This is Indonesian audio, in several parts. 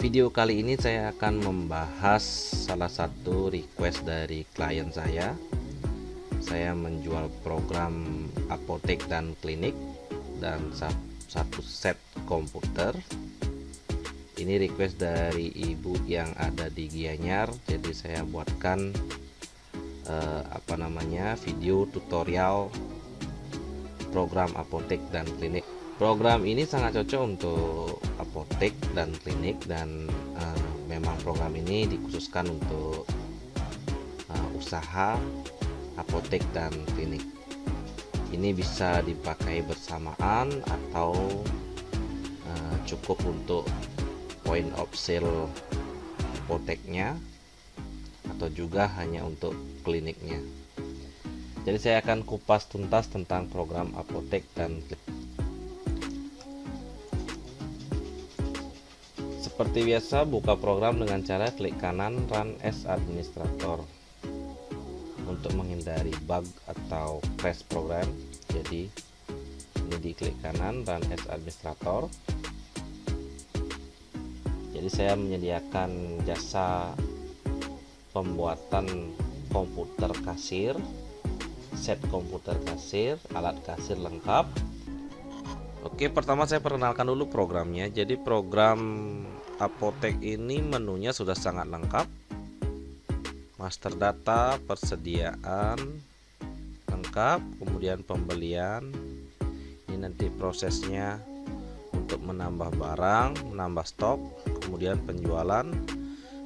Video kali ini saya akan membahas salah satu request dari klien saya. Saya menjual program apotek dan klinik dan satu set komputer. Ini request dari ibu yang ada di Gianyar, jadi saya buatkan video tutorial program apotek dan klinik. Program ini sangat cocok untuk apotek dan klinik, dan memang program ini dikhususkan untuk usaha apotek dan klinik. Ini bisa dipakai bersamaan atau cukup untuk point of sale apoteknya, atau juga hanya untuk kliniknya. Jadi saya akan kupas tuntas tentang program apotek dan klinik. Seperti biasa, buka program dengan cara klik kanan Run as Administrator untuk menghindari bug atau crash program. Jadi ini diklik kanan Run as Administrator. Jadi saya menyediakan jasa pembuatan komputer kasir, set komputer kasir, alat kasir lengkap. Oke, pertama saya perkenalkan dulu programnya. Jadi program apotek ini menunya sudah sangat lengkap. Master data, persediaan lengkap, kemudian pembelian. Ini nanti prosesnya untuk menambah barang, menambah stok, kemudian penjualan.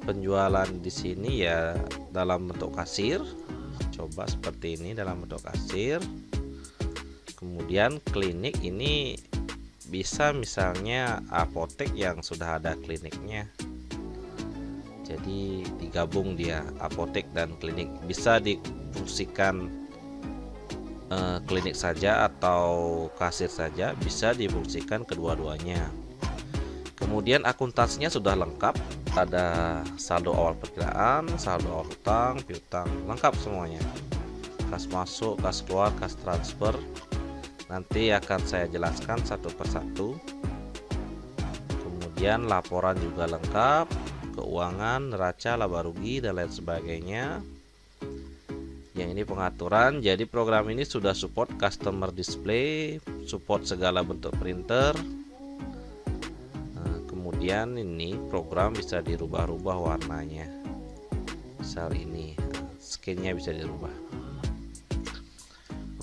Penjualan di sini ya dalam bentuk kasir. Coba seperti ini dalam bentuk kasir. Kemudian klinik ini bisa misalnya apotek yang sudah ada kliniknya, jadi digabung dia apotek dan klinik. Bisa difungsikan klinik saja atau kasir saja, bisa difungsikan kedua-duanya. Kemudian akuntansinya sudah lengkap, ada saldo awal perkiraan, saldo awal hutang, piutang, lengkap semuanya. Kas masuk, kas keluar, kas transfer. Nanti akan saya jelaskan satu persatu. Kemudian laporan juga lengkap, keuangan, neraca, laba rugi, dan lain sebagainya. Yang ini pengaturan. Jadi program ini sudah support customer display, support segala bentuk printer. Kemudian ini program bisa dirubah-rubah warnanya. Misal ini skinnya bisa dirubah.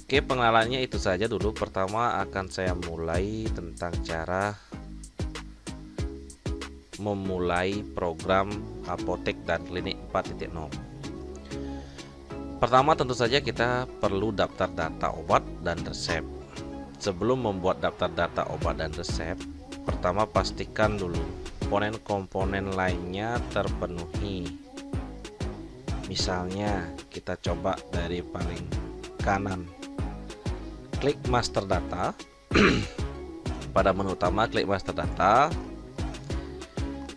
Oke, pengenalannya itu saja dulu. Pertama akan saya mulai tentang cara memulai program apotek dan klinik 4.0. Pertama tentu saja kita perlu daftar data obat dan resep. Sebelum membuat daftar data obat dan resep, pertama pastikan dulu komponen-komponen lainnya terpenuhi. Misalnya kita coba dari paling kanan, klik master data. Pada menu utama klik master data.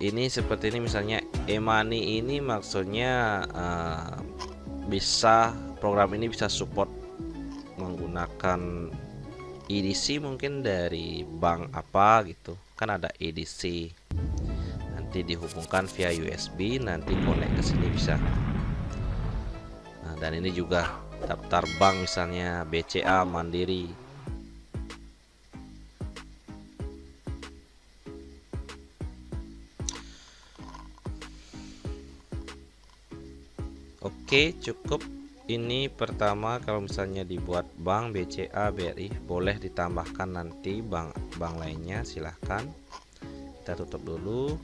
Ini seperti ini, misalnya e-money ini maksudnya program ini bisa support menggunakan EDC mungkin dari bank apa gitu, kan ada EDC. Nanti dihubungkan via USB, nanti connect ke sini bisa. Nah, dan ini juga daftar bank, misalnya BCA, Mandiri. Oke, cukup. Ini pertama, kalau misalnya dibuat bank BCA, BRI, boleh ditambahkan nanti bank lainnya, silahkan. Kita tutup dulu.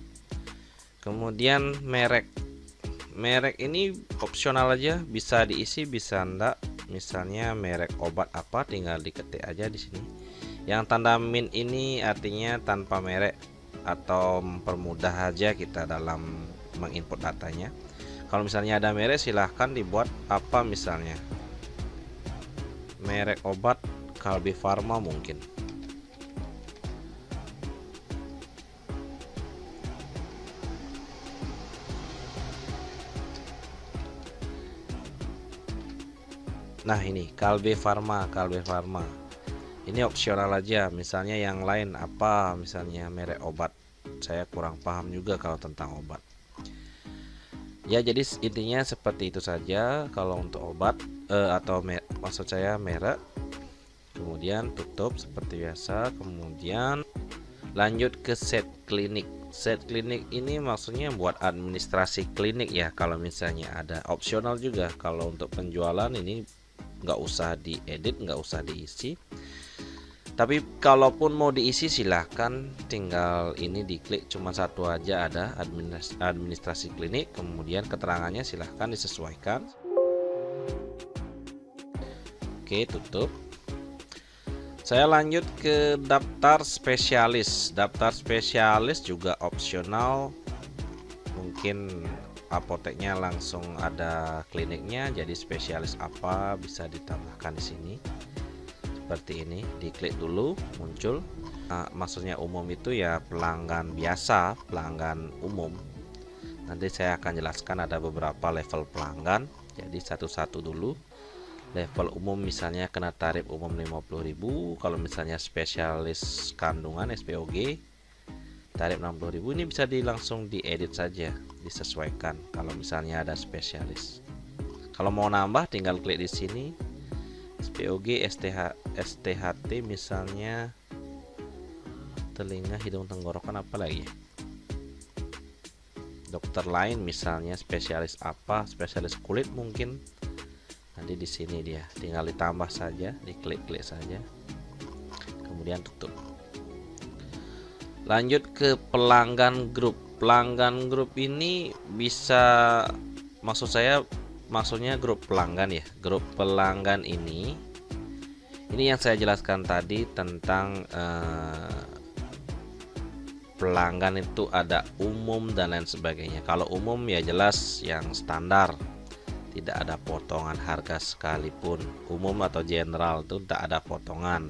Kemudian merek ini opsional aja, bisa diisi bisa enggak. Misalnya merek obat apa, tinggal diketik aja di sini. Yang tanda min ini artinya tanpa merek atau mempermudah aja kita dalam menginput datanya. Kalau misalnya ada merek, silahkan dibuat apa, misalnya merek obat Kalbe Pharma mungkin. Nah, ini Kalbe Pharma. Ini opsional aja. Misalnya yang lain apa, misalnya merek obat, saya kurang paham juga kalau tentang obat. Ya, jadi intinya seperti itu saja kalau untuk obat atau maksud saya merek. Kemudian tutup seperti biasa, kemudian lanjut ke set klinik. Set klinik ini maksudnya buat administrasi klinik ya. Kalau misalnya ada opsional juga, kalau untuk penjualan ini nggak usah diedit, nggak usah diisi. Tapi kalaupun mau diisi silahkan, tinggal ini diklik, cuma satu aja, ada administrasi klinik, kemudian keterangannya silahkan disesuaikan. Oke, tutup. Saya lanjut ke daftar spesialis. Daftar spesialis juga opsional. Mungkin apoteknya langsung ada kliniknya, jadi spesialis apa bisa ditambahkan di sini. Seperti ini, diklik dulu muncul. Maksudnya umum itu ya pelanggan biasa, pelanggan umum. Nanti saya akan jelaskan ada beberapa level pelanggan. Jadi satu-satu dulu. Level umum misalnya kena tarif umum 50.000, kalau misalnya spesialis kandungan SPOG tarif 60.000. Ini bisa langsung diedit saja, disesuaikan kalau misalnya ada spesialis. Kalau mau nambah tinggal klik di sini. SPOG STHT misalnya telinga, hidung, tenggorokan, apa lagi? Dokter lain misalnya spesialis apa? Spesialis kulit mungkin. Nanti di sini dia tinggal ditambah saja, diklik-klik saja, kemudian tutup. Lanjut ke pelanggan grup. Pelanggan grup ini bisa, maksudnya grup pelanggan ya. Grup pelanggan ini yang saya jelaskan tadi tentang pelanggan itu ada umum dan lain sebagainya. Kalau umum ya jelas yang standar, tidak ada potongan harga sekalipun. Umum atau general itu tidak ada potongan.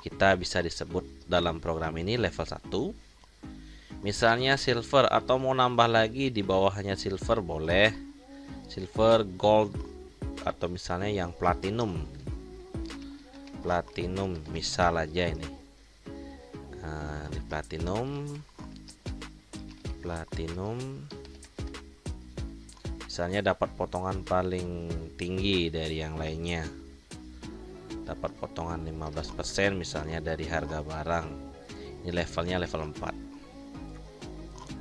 Kita bisa disebut dalam program ini level 1. Misalnya silver, atau mau nambah lagi di bawahnya silver boleh. Silver, gold, atau misalnya yang platinum. Platinum misal aja ini. Nah, di platinum misalnya dapat potongan paling tinggi dari yang lainnya, dapat potongan 15% misalnya dari harga barang. Ini levelnya level 4.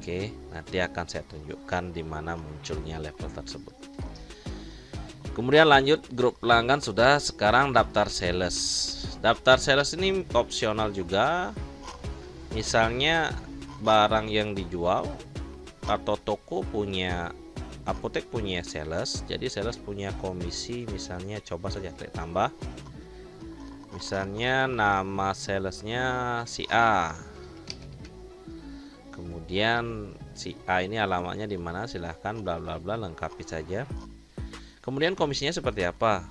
Oke, nanti akan saya tunjukkan di mana munculnya level tersebut. Kemudian lanjut grup pelanggan sudah. Sekarang daftar sales. Daftar sales ini opsional juga. Misalnya barang yang dijual atau toko punya, apotek punya sales, jadi sales punya komisi. Misalnya coba saja klik tambah, misalnya nama salesnya si A, kemudian si A ini alamatnya di mana, silahkan bla bla bla, lengkapi saja. Kemudian komisinya seperti apa,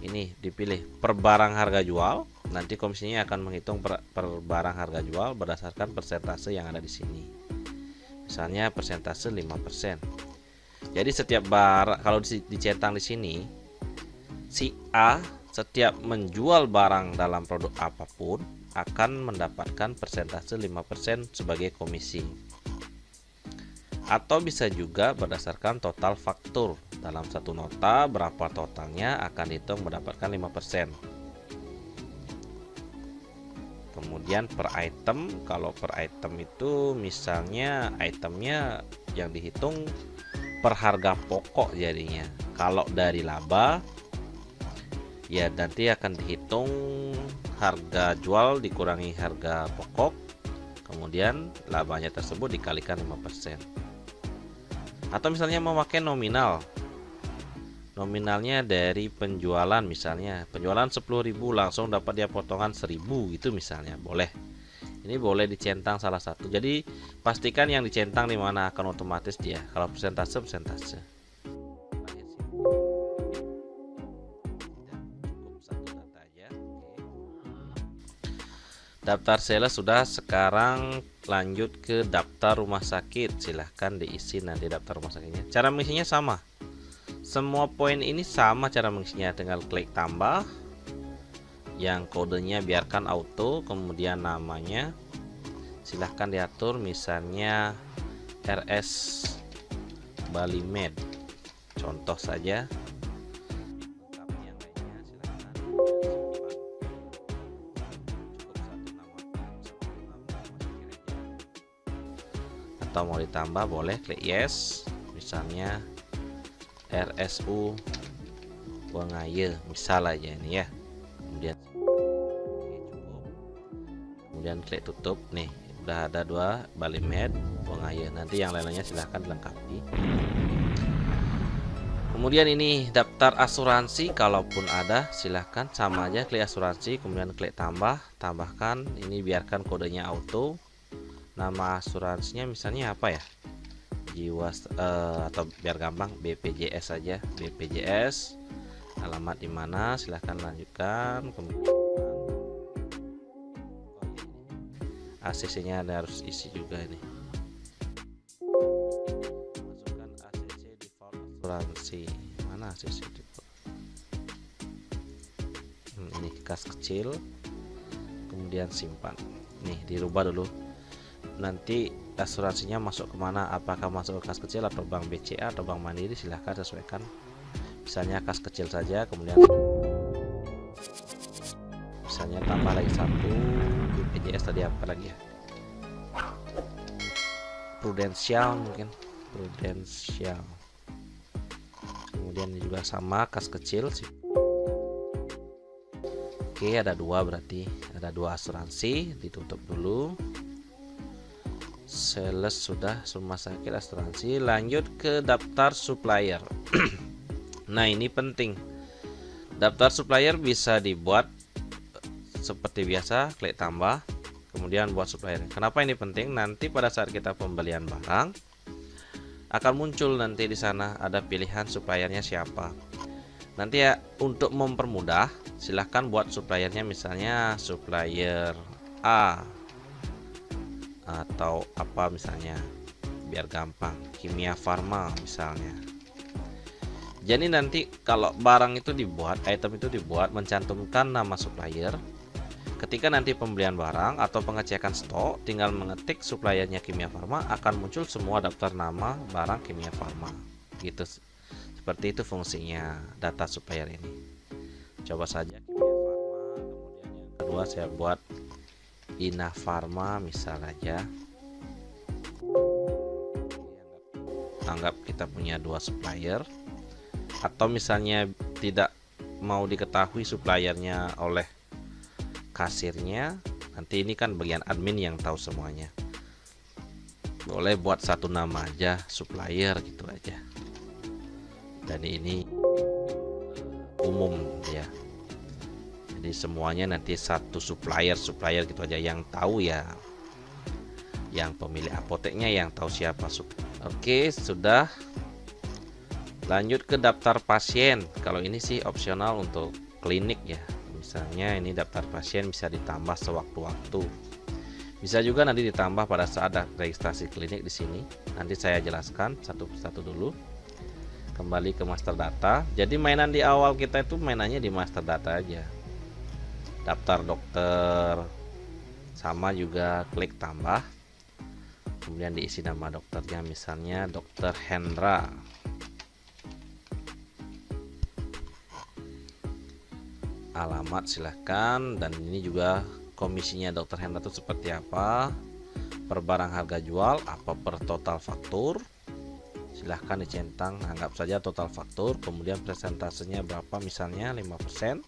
ini dipilih per barang harga jual. Nanti komisinya akan menghitung per barang harga jual berdasarkan persentase yang ada di sini. Misalnya persentase 5%. Jadi setiap barang, kalau dicentang di sini, si A setiap menjual barang dalam produk apapun akan mendapatkan persentase 5% sebagai komisi. Atau bisa juga berdasarkan total faktur. Dalam satu nota berapa totalnya akan dihitung mendapatkan 5%. Kemudian per item, kalau per item itu misalnya itemnya yang dihitung per harga pokok jadinya. Kalau dari laba ya nanti akan dihitung harga jual dikurangi harga pokok, kemudian labanya tersebut dikalikan 5%. Atau misalnya memakai nominal, nominalnya dari penjualan, misalnya penjualan 10.000 langsung dapat dia potongan 1.000 gitu misalnya, boleh. Ini boleh dicentang salah satu. Jadi pastikan yang dicentang di mana, akan otomatis dia. Kalau persentase. Daftar sales sudah. Sekarang lanjut ke daftar rumah sakit. Silahkan diisi nanti daftar rumah sakitnya. Cara mengisinya sama. Semua poin ini sama cara mengisinya. Tinggal klik tambah. Yang kodenya biarkan auto, kemudian namanya silahkan diatur misalnya RS Bali Med, contoh saja. Yang lainnya silahkan atau mau ditambah boleh klik yes, misalnya RSU Wengaye misal aja ini ya. Kemudian klik tutup. Nih udah ada 2 Bali Med Wengaye. Nanti yang lainnya silahkan dilengkapi. Kemudian ini daftar asuransi, kalaupun ada silahkan sama aja klik asuransi, kemudian klik tambahkan. Ini biarkan kodenya auto. Nama asuransinya misalnya apa ya, atau biar gampang BPJS saja, BPJS. Alamat di mana, silahkan lanjutkan. Kemudian ACC nya harus isi juga ini. Masukkan ACC default asuransi. Mana ACC default? Ini kas kecil, kemudian simpan. Nih dirubah dulu. Nanti asuransinya masuk kemana? Apakah masuk ke kas kecil atau bank BCA atau bank Mandiri? Silahkan sesuaikan. Misalnya kas kecil saja, kemudian misalnya tambah lagi 1 BPJS tadi, apa lagi ya, Prudensial mungkin, Prudensial. Kemudian juga sama kas kecil sih. Oke, ada 2 berarti ada 2 asuransi. Ditutup dulu. Sales sudah, rumah sakit asuransi. Lanjut ke daftar supplier. Nah ini penting, daftar supplier bisa dibuat seperti biasa, klik tambah, kemudian buat supplier. Kenapa ini penting? Nanti pada saat kita pembelian barang akan muncul nanti di sana ada pilihan suppliernya siapa. Nanti ya untuk mempermudah, silahkan buat suppliernya misalnya supplier A atau apa misalnya, biar gampang, Kimia Farma misalnya. Jadi nanti kalau barang itu dibuat, item itu dibuat, mencantumkan nama supplier. Ketika nanti pembelian barang atau pengecekan stok, tinggal mengetik suppliernya Kimia Farma, akan muncul semua daftar nama barang Kimia Farma. Gitu. Seperti itu fungsinya data supplier ini. Coba saja Kimia Farma, kemudian yang kedua saya buat Ina Farma misal aja. Anggap kita punya 2 supplier. Atau misalnya tidak mau diketahui suppliernya oleh kasirnya, nanti ini kan bagian admin yang tahu semuanya, boleh buat 1 nama aja, supplier gitu aja. Dan ini umum ya, jadi semuanya nanti 1 supplier gitu aja, yang tahu ya yang pemilik apoteknya yang tahu siapa. Oke, sudah. Lanjut ke daftar pasien. Kalau ini sih opsional untuk klinik ya. Misalnya ini daftar pasien bisa ditambah sewaktu-waktu. Bisa juga nanti ditambah pada saat ada registrasi klinik di sini. Nanti saya jelaskan satu persatu dulu. Kembali ke master data. Jadi mainan di awal kita itu mainannya di master data aja. Daftar dokter. Sama juga klik tambah. Kemudian diisi nama dokternya, misalnya Dokter Hendra. Alamat silahkan, dan ini juga komisinya Dokter Hendra itu seperti apa, per barang harga jual apa per total faktur, silahkan dicentang, anggap saja total faktur, kemudian presentasenya berapa, misalnya 5%.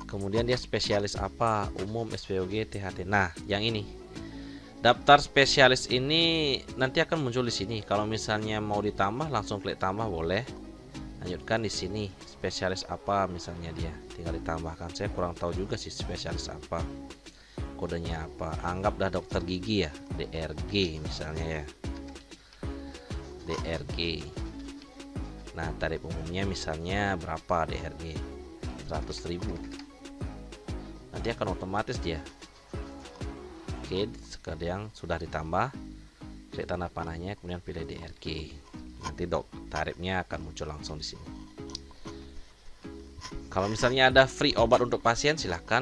Kemudian dia spesialis apa, umum, SPOG, THT. Nah yang ini daftar spesialis ini nanti akan muncul di sini. Kalau misalnya mau ditambah, langsung klik tambah boleh. Lanjutkan di sini spesialis apa misalnya, dia tinggal ditambahkan. Saya kurang tahu juga sih spesialis apa, kodenya apa. Anggap dah dokter gigi ya, DRG misalnya ya, DRG. Nah tarif umumnya misalnya berapa, DRG 100.000. Nanti akan otomatis dia. Oke, sekarang sudah ditambah, klik tanda panahnya, kemudian pilih DRG. Nanti tarifnya akan muncul langsung di sini. Kalau misalnya ada free obat untuk pasien, silahkan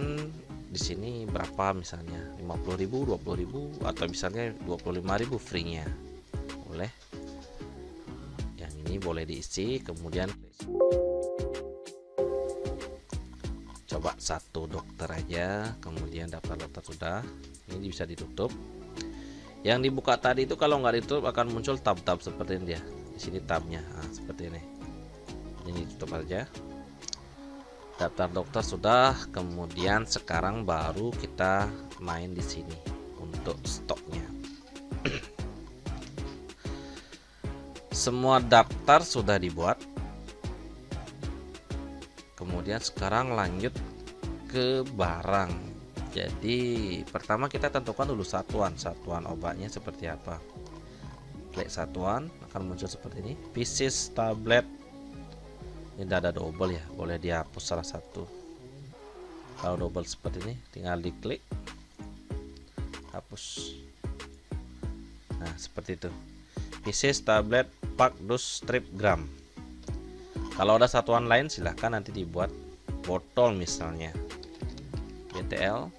di sini berapa, misalnya 50.000, 20.000, atau misalnya 25.000 free-nya. Boleh. Yang ini boleh diisi, kemudian coba satu dokter aja, kemudian daftar dokter sudah. Ini bisa ditutup. Yang dibuka tadi itu kalau nggak ditutup akan muncul tab-tab seperti ini dia. Di sini tabnya, nah, seperti ini. Ini ditutup aja. Daftar dokter sudah, kemudian sekarang baru kita main di sini untuk stoknya. Semua daftar sudah dibuat. Kemudian sekarang lanjut ke barang. Jadi pertama kita tentukan dulu satuan obatnya seperti apa. Klik satuan, akan muncul seperti ini. Pieces, tablet. Ini tidak ada double ya, boleh dihapus salah satu. Kalau double seperti ini tinggal diklik, hapus. Nah seperti itu. Pieces, tablet, pak, dus, strip, gram. Kalau ada satuan lain silahkan nanti dibuat. Botol misalnya, BTL,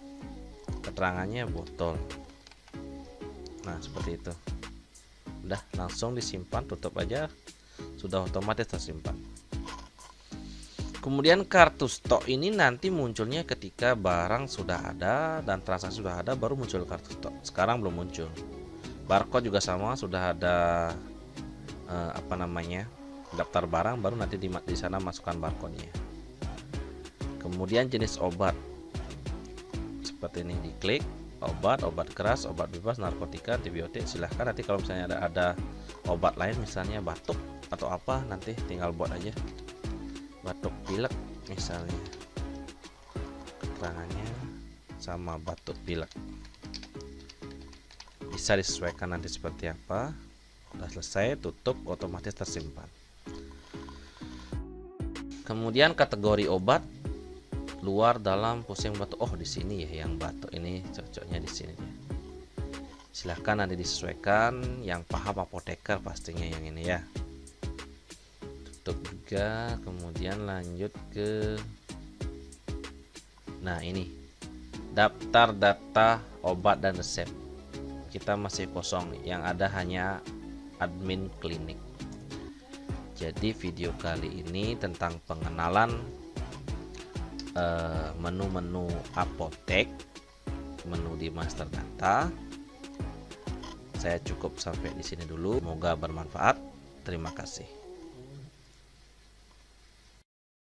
keterangannya botol. Nah seperti itu. Udah, langsung disimpan, tutup aja, sudah otomatis tersimpan. Kemudian kartu stok ini nanti munculnya ketika barang sudah ada dan transaksi sudah ada, baru muncul kartu stok. Sekarang belum muncul. Barcode juga sama, sudah ada daftar barang, baru nanti di sana masukkan barcode-nya. Kemudian jenis obat seperti ini, diklik obat keras, obat bebas, narkotika, antibiotik. Silahkan nanti kalau misalnya ada obat lain, misalnya batuk atau apa, nanti tinggal buat aja. Batuk pilek misalnya, keterangannya sama batuk pilek, bisa disesuaikan nanti seperti apa. Udah selesai, tutup, otomatis tersimpan. Kemudian kategori obat, luar, dalam, pusing, batuk. Oh di sini ya, yang batuk ini cocoknya di sini ya. Silahkan nanti disesuaikan, yang paham apoteker pastinya yang ini ya. Juga kemudian lanjut ke ini daftar data obat dan resep. Kita masih kosong, yang ada hanya admin klinik. Jadi video kali ini tentang pengenalan menu-menu apotek, menu di master data. Saya cukup sampai di sini dulu, semoga bermanfaat. Terima kasih.